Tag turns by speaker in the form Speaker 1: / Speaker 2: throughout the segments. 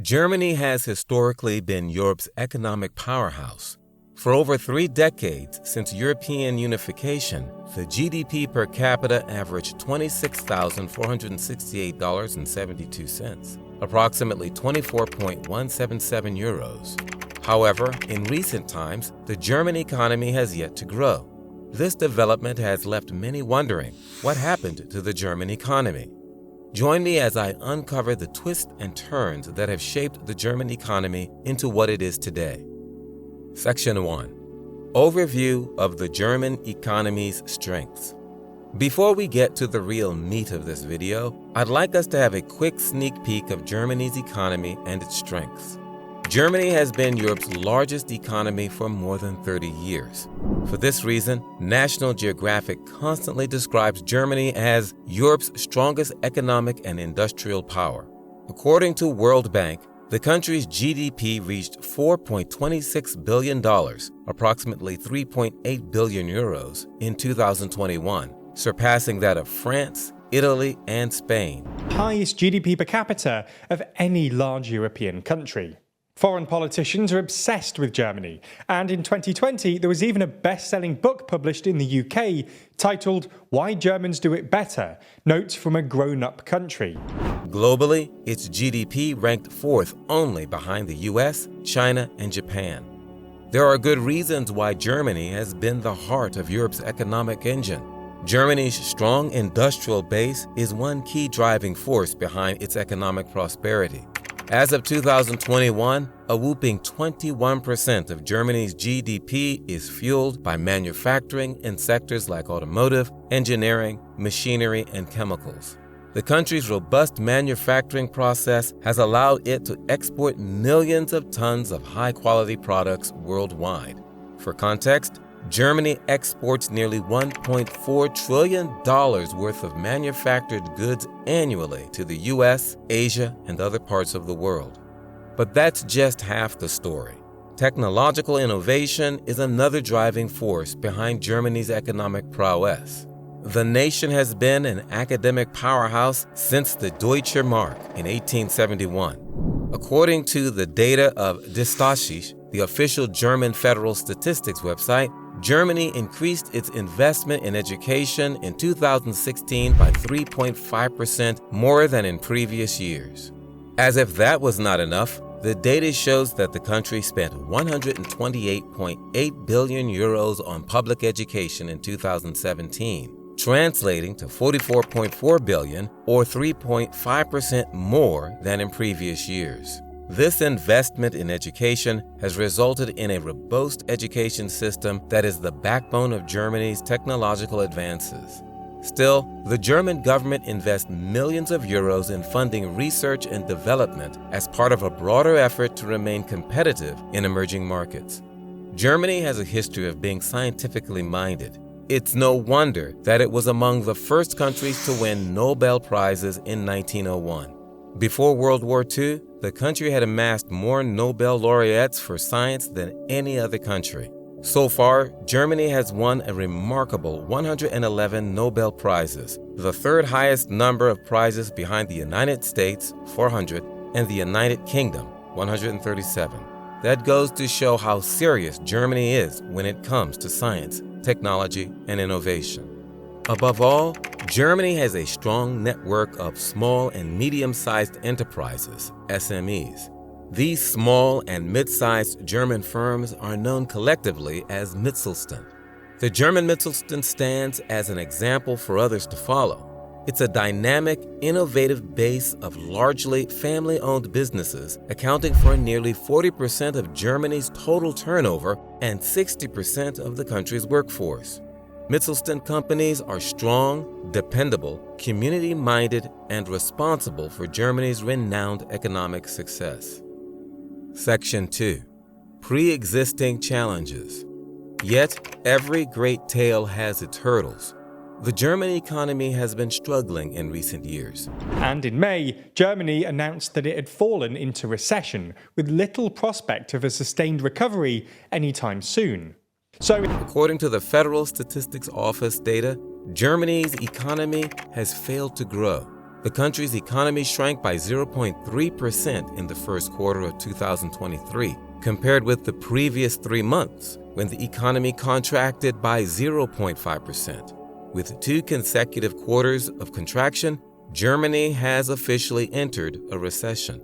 Speaker 1: Germany has historically been Europe's economic powerhouse. For over 3 decades since European unification, the GDP per capita averaged $26,468.72, approximately 24.177 euros. However, in recent times, the German economy has yet to grow. This development has left many wondering what happened to the German economy. Join me as I uncover the twists and turns that have shaped the German economy into what it is today. Section 1. Overview of the German economy's strengths. Before we get to the real meat of this video, I'd like us to have a quick sneak peek of Germany's economy and its strengths. Germany has been Europe's largest economy for more than 30 years. For this reason, National Geographic constantly describes Germany as Europe's strongest economic and industrial power. According to World Bank, the country's GDP reached $4.26 billion, approximately 3.8 billion euros, in 2021, surpassing that of France, Italy, and Spain.
Speaker 2: Highest GDP per capita of any large European country. Foreign politicians are obsessed with Germany, and in 2020 there was even a best-selling book published in the UK titled Why Germans Do It Better, Notes from a Grown-Up Country.
Speaker 1: Globally, its GDP ranked 4th only behind the US, China, and Japan. There are good reasons why Germany has been the heart of Europe's economic engine. Germany's strong industrial base is one key driving force behind its economic prosperity. As of 2021, a whopping 21% of Germany's GDP is fueled by manufacturing in sectors like automotive, engineering, machinery, and chemicals. The country's robust manufacturing process has allowed it to export millions of tons of high-quality products worldwide. For context, Germany exports nearly $1.4 trillion worth of manufactured goods annually to the US, Asia, and other parts of the world. But that's just half the story. Technological innovation is another driving force behind Germany's economic prowess. The nation has been an academic powerhouse since the Deutsche Mark in 1871. According to the data of Die Statistik, the official German federal statistics website, Germany increased its investment in education in 2016 by 3.5% more than in previous years. As if that was not enough, the data shows that the country spent 128.8 billion euros on public education in 2017, translating to 44.4 billion or 3.5% more than in previous years. This investment in education has resulted in a robust education system that is the backbone of Germany's technological advances. Still, the German government invests millions of euros in funding research and development as part of a broader effort to remain competitive in emerging markets. Germany has a history of being scientifically minded. It's no wonder that it was among the first countries to win Nobel Prizes in 1901. Before World War II, the country had amassed more Nobel laureates for science than any other country. So far, Germany has won a remarkable 111 Nobel Prizes, the third highest number of prizes behind the United States, 400, and the United Kingdom, 137. That goes to show how serious Germany is when it comes to science, technology, and innovation. Above all, Germany has a strong network of small and medium-sized enterprises, SMEs. These small and mid-sized German firms are known collectively as Mittelstand. The German Mittelstand stands as an example for others to follow. It's a dynamic, innovative base of largely family-owned businesses, accounting for nearly 40% of Germany's total turnover and 60% of the country's workforce. Mittelstand companies are strong, dependable, community-minded, and responsible for Germany's renowned economic success. Section 2. Pre-existing challenges. Yet, every great tale has its hurdles. The German economy has been struggling in recent years.
Speaker 2: And in May, Germany announced that it had fallen into recession, with little prospect of a sustained recovery anytime soon. So,
Speaker 1: according to the Federal Statistics Office data, Germany's economy has failed to grow. the country's economy shrank by 0.3% in the first quarter of 2023, compared with the previous 3 months, when the economy contracted by 0.5%. With 2 consecutive quarters of contraction, Germany has officially entered a recession.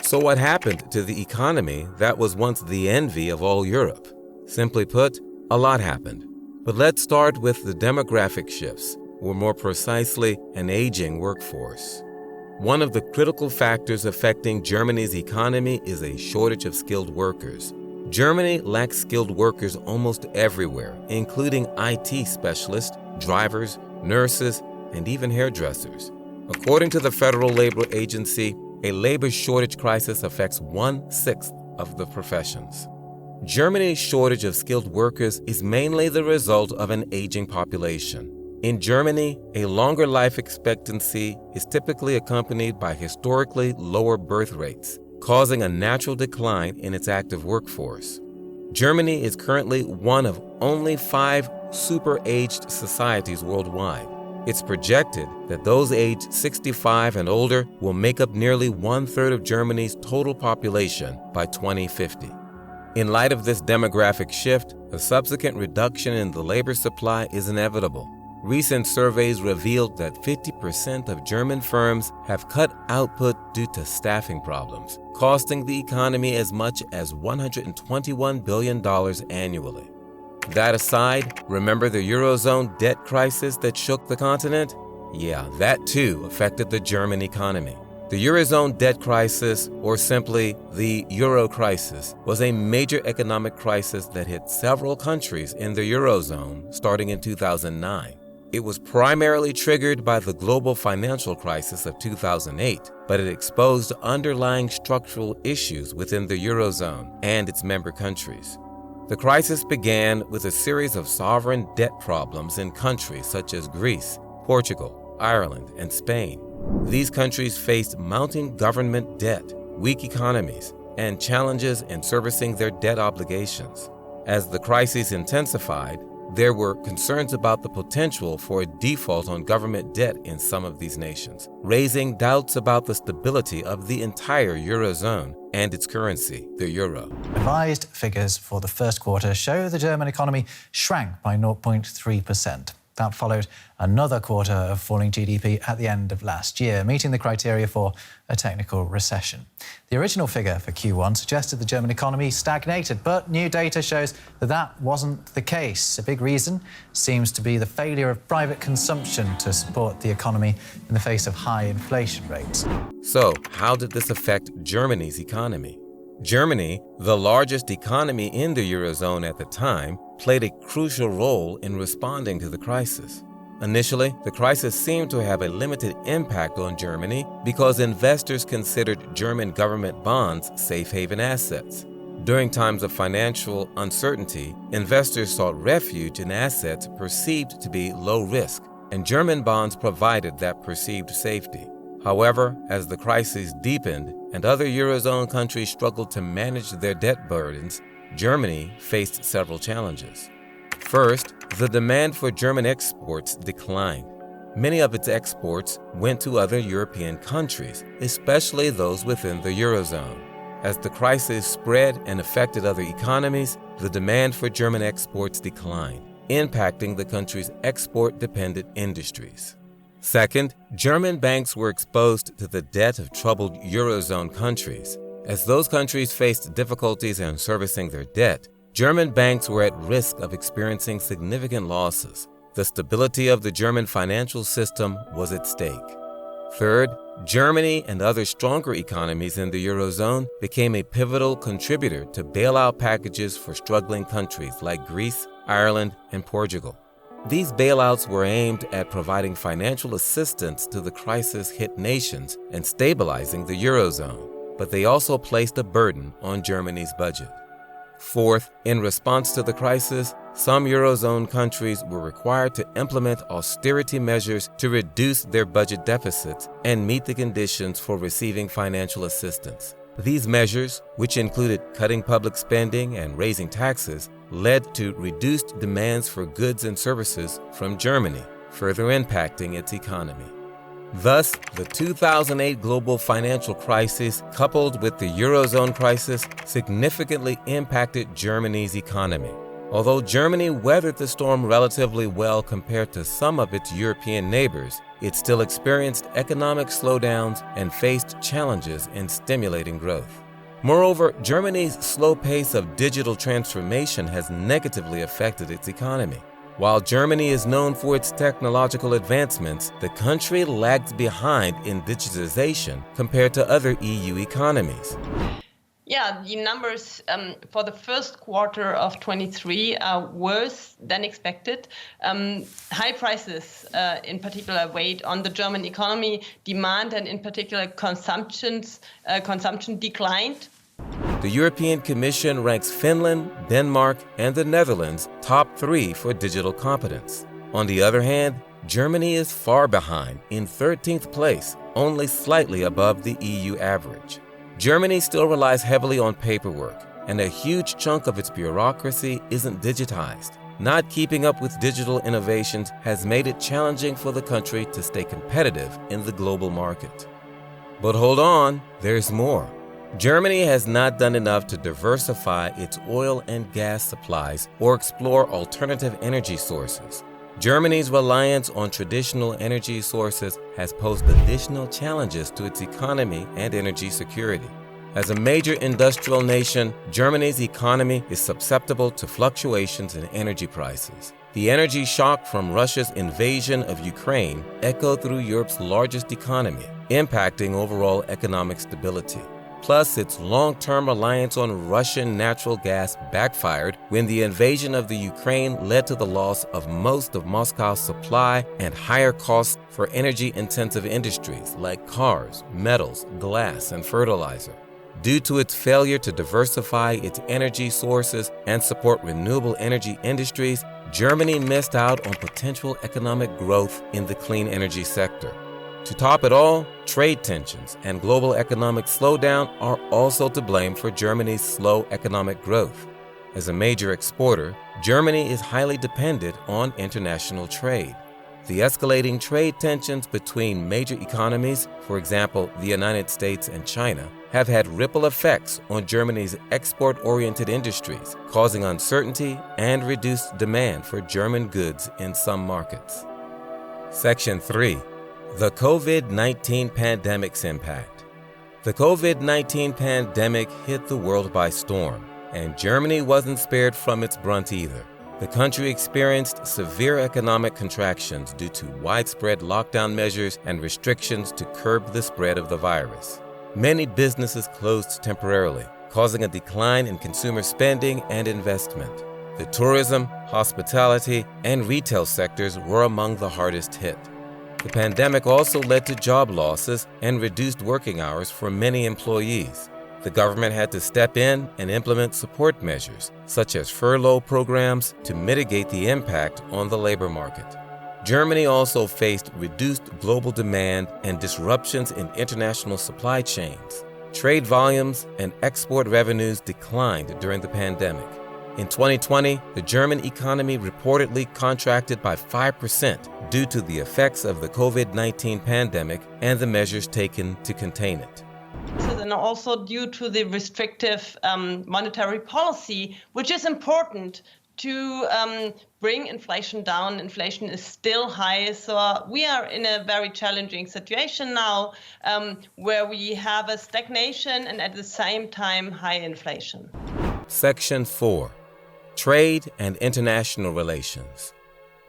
Speaker 1: So what happened to the economy that was once the envy of all Europe? Simply put, a lot happened. But let's start with the demographic shifts, or more precisely, an aging workforce. One of the critical factors affecting Germany's economy is a shortage of skilled workers. Germany lacks skilled workers almost everywhere, including IT specialists, drivers, nurses, and even hairdressers. According to the Federal Labor Agency, a labor shortage crisis affects 1/6 of the professions. Germany's shortage of skilled workers is mainly the result of an aging population. In Germany, a longer life expectancy is typically accompanied by historically lower birth rates, causing a natural decline in its active workforce. Germany is currently one of only 5 super-aged societies worldwide. It's projected that those aged 65 and older will make up nearly 1/3 of Germany's total population by 2050. In light of this demographic shift, a subsequent reduction in the labor supply is inevitable. Recent surveys revealed that 50% of German firms have cut output due to staffing problems, costing the economy as much as $121 billion annually. That aside, remember the Eurozone debt crisis that shook the continent? Yeah, that too affected the German economy. The Eurozone debt crisis, or simply the Euro crisis, was a major economic crisis that hit several countries in the Eurozone starting in 2009. It was primarily triggered by the global financial crisis of 2008, but it exposed underlying structural issues within the Eurozone and its member countries. The crisis began with a series of sovereign debt problems in countries such as Greece, Portugal, Ireland, and Spain. These countries faced mounting government debt, weak economies, and challenges in servicing their debt obligations. As the crisis intensified, there were concerns about the potential for a default on government debt in some of these nations, raising doubts about the stability of the entire Eurozone and its currency, the euro.
Speaker 3: Revised figures for the first quarter show the German economy shrank by 0.3%. That followed another quarter of falling GDP at the end of last year, meeting the criteria for a technical recession. The original figure for Q1 suggested the German economy stagnated, but new data shows that that wasn't the case. A big reason seems to be the failure of private consumption to support the economy in the face of high inflation rates.
Speaker 1: So, how did this affect Germany's economy? Germany, the largest economy in the Eurozone at the time, played a crucial role in responding to the crisis. Initially, the crisis seemed to have a limited impact on Germany because investors considered German government bonds safe haven assets. During times of financial uncertainty, investors sought refuge in assets perceived to be low risk, and German bonds provided that perceived safety. However, as the crisis deepened and other Eurozone countries struggled to manage their debt burdens, Germany faced several challenges. First, the demand for German exports declined. Many of its exports went to other European countries, especially those within the Eurozone. As the crisis spread and affected other economies, the demand for German exports declined, impacting the country's export-dependent industries. Second, German banks were exposed to the debt of troubled Eurozone countries. As those countries faced difficulties in servicing their debt, German banks were at risk of experiencing significant losses. The stability of the German financial system was at stake. Third, Germany and other stronger economies in the Eurozone became a pivotal contributor to bailout packages for struggling countries like Greece, Ireland, and Portugal. These bailouts were aimed at providing financial assistance to the crisis-hit nations and stabilizing the Eurozone, but they also placed a burden on Germany's budget. Fourth, in response to the crisis, some Eurozone countries were required to implement austerity measures to reduce their budget deficits and meet the conditions for receiving financial assistance. These measures, which included cutting public spending and raising taxes, led to reduced demands for goods and services from Germany, further impacting its economy. Thus, the 2008 global financial crisis, coupled with the Eurozone crisis, significantly impacted Germany's economy. Although Germany weathered the storm relatively well compared to some of its European neighbors, it still experienced economic slowdowns and faced challenges in stimulating growth. Moreover, Germany's slow pace of digital transformation has negatively affected its economy. While Germany is known for its technological advancements, the country lags behind in digitization compared to other EU economies.
Speaker 4: Yeah, the numbers for the first quarter of 23 are worse than expected. High prices, in particular, weighed on the German economy. Demand and, in particular, consumption declined.
Speaker 1: The European Commission ranks Finland, Denmark, and the Netherlands top 3 for digital competence. On the other hand, Germany is far behind, in 13th place, only slightly above the EU average. Germany still relies heavily on paperwork, and a huge chunk of its bureaucracy isn't digitized. Not keeping up with digital innovations has made it challenging for the country to stay competitive in the global market. But hold on, there's more. Germany has not done enough to diversify its oil and gas supplies or explore alternative energy sources. Germany's reliance on traditional energy sources has posed additional challenges to its economy and energy security. As a major industrial nation, Germany's economy is susceptible to fluctuations in energy prices. The energy shock from Russia's invasion of Ukraine echoed through Europe's largest economy, impacting overall economic stability. Plus, its long-term reliance on Russian natural gas backfired when the invasion of the Ukraine led to the loss of most of Moscow's supply and higher costs for energy-intensive industries like cars, metals, glass, and fertilizer. Due to its failure to diversify its energy sources and support renewable energy industries, Germany missed out on potential economic growth in the clean energy sector. To top it all, trade tensions and global economic slowdown are also to blame for Germany's slow economic growth. As a major exporter, Germany is highly dependent on international trade. The escalating trade tensions between major economies, for example, the United States and China, have had ripple effects on Germany's export-oriented industries, causing uncertainty and reduced demand for German goods in some markets. Section 3. The COVID-19 pandemic's impact. The COVID-19 pandemic hit the world by storm, and Germany wasn't spared from its brunt either. The country experienced severe economic contractions due to widespread lockdown measures and restrictions to curb the spread of the virus. Many businesses closed temporarily, causing a decline in consumer spending and investment. The tourism, hospitality, and retail sectors were among the hardest hit. The pandemic also led to job losses and reduced working hours for many employees. The government had to step in and implement support measures, such as furlough programs, to mitigate the impact on the labor market. Germany also faced reduced global demand and disruptions in international supply chains. Trade volumes and export revenues declined during the pandemic. In 2020, the German economy reportedly contracted by 5% due to the effects of the COVID-19 pandemic and the measures taken to contain it.
Speaker 4: And also due to the restrictive monetary policy, which is important to bring inflation down. Inflation is still high, so we are in a very challenging situation now where we have a stagnation and at the same time high inflation.
Speaker 1: Section 4. Trade and international relations.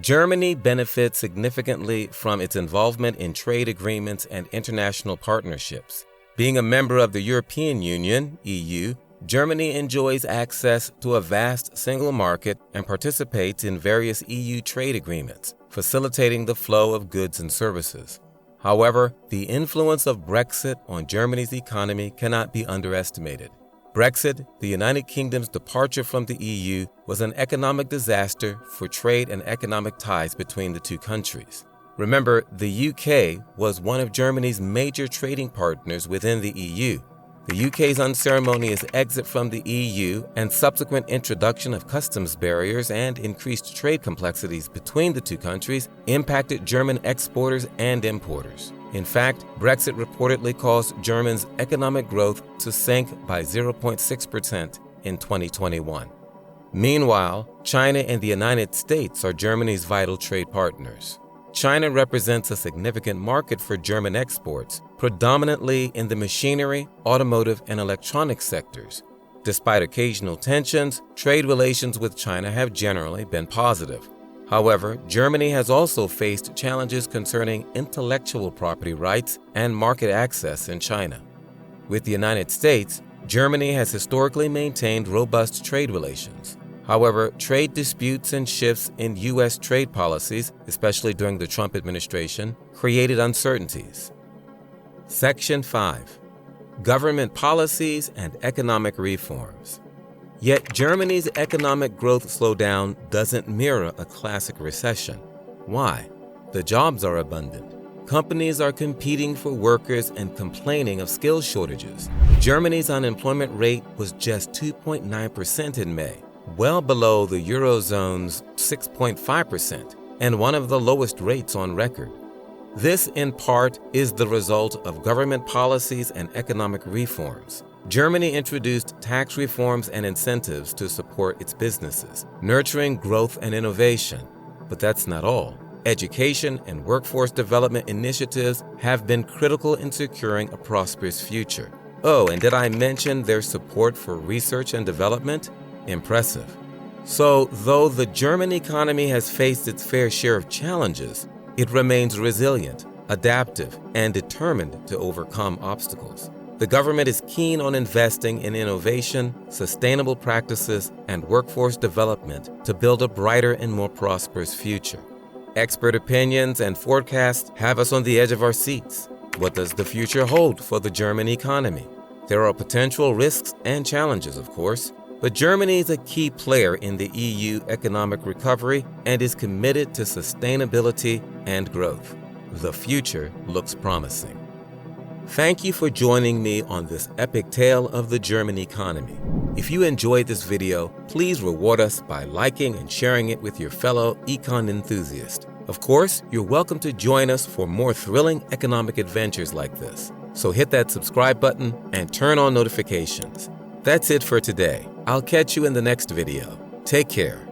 Speaker 1: Germany benefits significantly from its involvement in trade agreements and international partnerships. Being a member of the European Union, EU, Germany enjoys access to a vast single market and participates in various EU trade agreements, facilitating the flow of goods and services. However, the influence of Brexit on Germany's economy cannot be underestimated. Brexit, the United Kingdom's departure from the EU, was an economic disaster for trade and economic ties between the two countries. Remember, the UK was one of Germany's major trading partners within the EU. The UK's unceremonious exit from the EU and subsequent introduction of customs barriers and increased trade complexities between the two countries impacted German exporters and importers. In fact, Brexit reportedly caused Germany's economic growth to sink by 0.6% in 2021. Meanwhile, China and the United States are Germany's vital trade partners. China represents a significant market for German exports, predominantly in the machinery, automotive, and electronics sectors. Despite occasional tensions, trade relations with China have generally been positive. However, Germany has also faced challenges concerning intellectual property rights and market access in China. With the United States, Germany has historically maintained robust trade relations. However, trade disputes and shifts in U.S. trade policies, especially during the Trump administration, created uncertainties. Section 5. Government policies and economic reforms. Yet Germany's economic growth slowdown doesn't mirror a classic recession. Why? The jobs are abundant. Companies are competing for workers and complaining of skill shortages. Germany's unemployment rate was just 2.9% in May, well below the Eurozone's 6.5% and one of the lowest rates on record. This, in part, is the result of government policies and economic reforms. Germany introduced tax reforms and incentives to support its businesses, nurturing growth and innovation. But that's not all. Education and workforce development initiatives have been critical in securing a prosperous future. Oh, and did I mention their support for research and development? Impressive. So, though the German economy has faced its fair share of challenges, it remains resilient, adaptive, and determined to overcome obstacles. The government is keen on investing in innovation, sustainable practices, and workforce development to build a brighter and more prosperous future. Expert opinions and forecasts have us on the edge of our seats. What does the future hold for the German economy? There are potential risks and challenges, of course, but Germany is a key player in the EU economic recovery and is committed to sustainability and growth. The future looks promising. Thank you for joining me on this epic tale of the German economy. If you enjoyed this video, please reward us by liking and sharing it with your fellow econ enthusiasts. Of course, you're welcome to join us for more thrilling economic adventures like this. So hit that subscribe button and turn on notifications. That's it for today. I'll catch you in the next video. Take care.